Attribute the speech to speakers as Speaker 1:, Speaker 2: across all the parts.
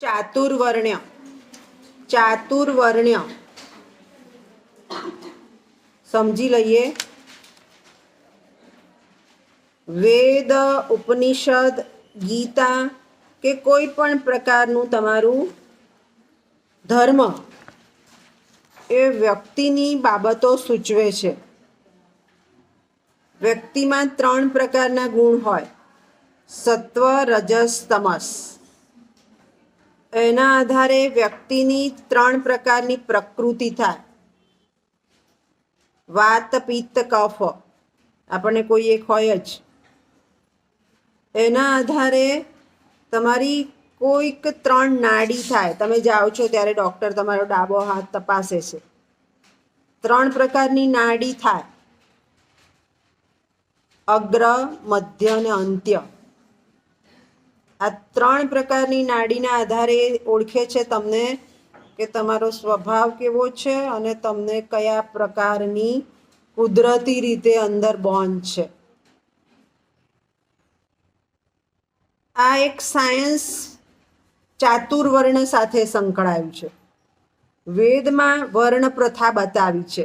Speaker 1: ચાતુર્વર્ણ્ય ચાતુર્વર્ણ્ય સમજી લઈએ. વેદ, ઉપનિષદ, ગીતા કે કોઈ પણ પ્રકારનું તમારું ધર્મ એ વ્યક્તિની બાબતો સૂચવે છે. વ્યક્તિમાં 3 પ્રકારના ગુણ હોય: સત્વ, રજસ, તમસ. એના આધારે વ્યક્તિની 3 પ્રકારની પ્રકૃતિ થાય: વાત, પિત્ત, કફ. આપણને કોઈ એક હોય જ. એના આધારે તમારી કોઈક 3 નાડી થાય. તમે જાઓ છો ત્યારે ડૉક્ટર તમારો ડાબો હાથ તપાસે છે. 3 પ્રકારની નાડી થાય: અગ્ર, મધ્ય અને અંત્ય. આ 3 પ્રકારની નાડીના આધારે ઓળખે છે તમને કે તમારો સ્વભાવ કેવો છે અને તમને કયા પ્રકારની કુદરતી રીતે અંદર બોન્ડ છે. આ એક સાયન્સ ચાતુર્વર્ણ સાથે સંકળાયું છે. વેદમાં વર્ણ પ્રથા બતાવી છે: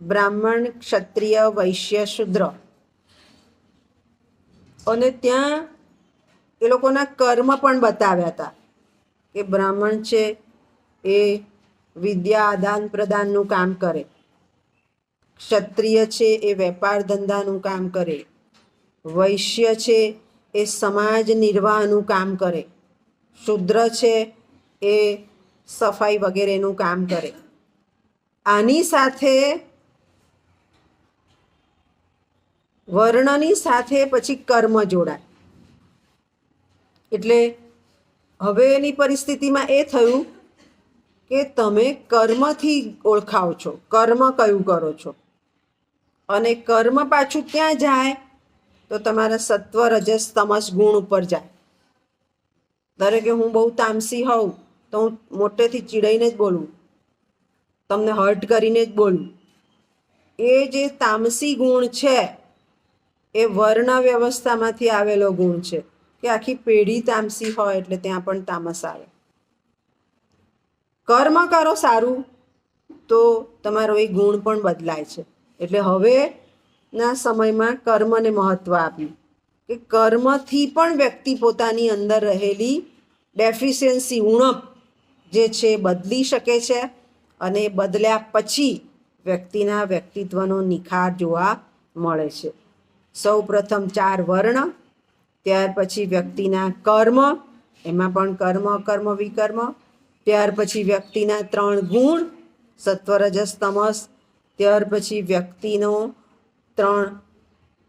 Speaker 1: બ્રાહ્મણ, ક્ષત્રિય, વૈશ્ય, શૂદ્ર. અને ત્યાં એ લોકોના કર્મ પણ બતાવ્યા હતા કે બ્રાહ્મણ છે એ વિદ્યા આદાન પ્રદાનનું કામ કરે, ક્ષત્રિય છે એ વેપાર ધંધાનું કામ કરે, વૈશ્ય છે એ સમાજ નિર્વાહનું કામ કરે, શૂદ્ર છે એ સફાઈ વગેરેનું કામ કરે. આની સાથે વર્ણની સાથે પછી કર્મ જોડાય. એટલે હવે એની પરિસ્થિતિમાં એ થયું કે તમે કર્મથી ઓળખાવ છો, કર્મ કયું કરો છો. અને કર્મ પાછું ક્યાં જાય તો તમારા સત્વ, રજસ, તમસ ગુણ ઉપર જાય. ધારો કે હું બહુ તામસી હોઉં તો હું મોટેથી ચીડાઈને જ બોલું, તમને હર્ટ કરીને જ બોલું. એ જે તામસી ગુણ છે એ વર્ણ વ્યવસ્થામાંથી આવેલો ગુણ છે કે આખી પેઢી તામસી હોય એટલે ત્યાં પણ તામસ આવે. કર્મ કરો સારું તો તમારો એ ગુણ પણ બદલાય છે. એટલે હવેના સમયમાં કર્મને મહત્ત્વ આપ્યું કે કર્મથી પણ વ્યક્તિ પોતાની અંદર રહેલી ડેફિશિયન્સી, ઉણપ જે છે બદલી શકે છે. અને બદલ્યા પછી વ્યક્તિના વ્યક્તિત્વનો નિખાર જોવા મળે છે. સૌ પ્રથમ 4 વર્ણ, ત્યાર પછી વ્યક્તિના કર્મ, એમાં પણ કર્મ, અકર્મ, વિકર્મ. ત્યાર પછી વ્યક્તિના 3 ગુણ, સત્વ, રજસ, તમસ. ત્યાર પછી વ્યક્તિનો 3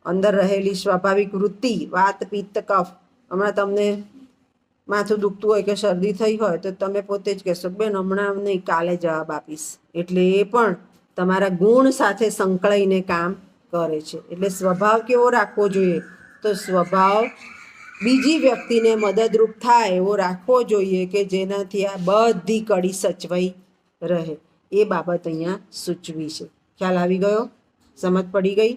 Speaker 1: અંદર રહેલી સ્વાભાવિક વૃત્તિ: વાત, પિત્ત, કફ. હમણાં તમને માથું દુખતું હોય કે શરદી થઈ હોય તો તમે પોતે જ કહેશો બેન હમણાં નહીં, કાલે જવાબ આપીશ. એટલે એ પણ તમારા ગુણ સાથે સંકળાઈને કામ કરે છે. એટલે સ્વભાવ કેવો રાખવો જોઈએ તો સ્વભાવ બીજી વ્યક્તિને મદદરૂપ થાય એવો રાખવો જોઈએ કે જેનાથી આ બધી કડી સચવાઈ રહે. એ બાબત અહીંયા સૂચવી છે. ખ્યાલ આવી ગયો? સમજ પડી ગઈ?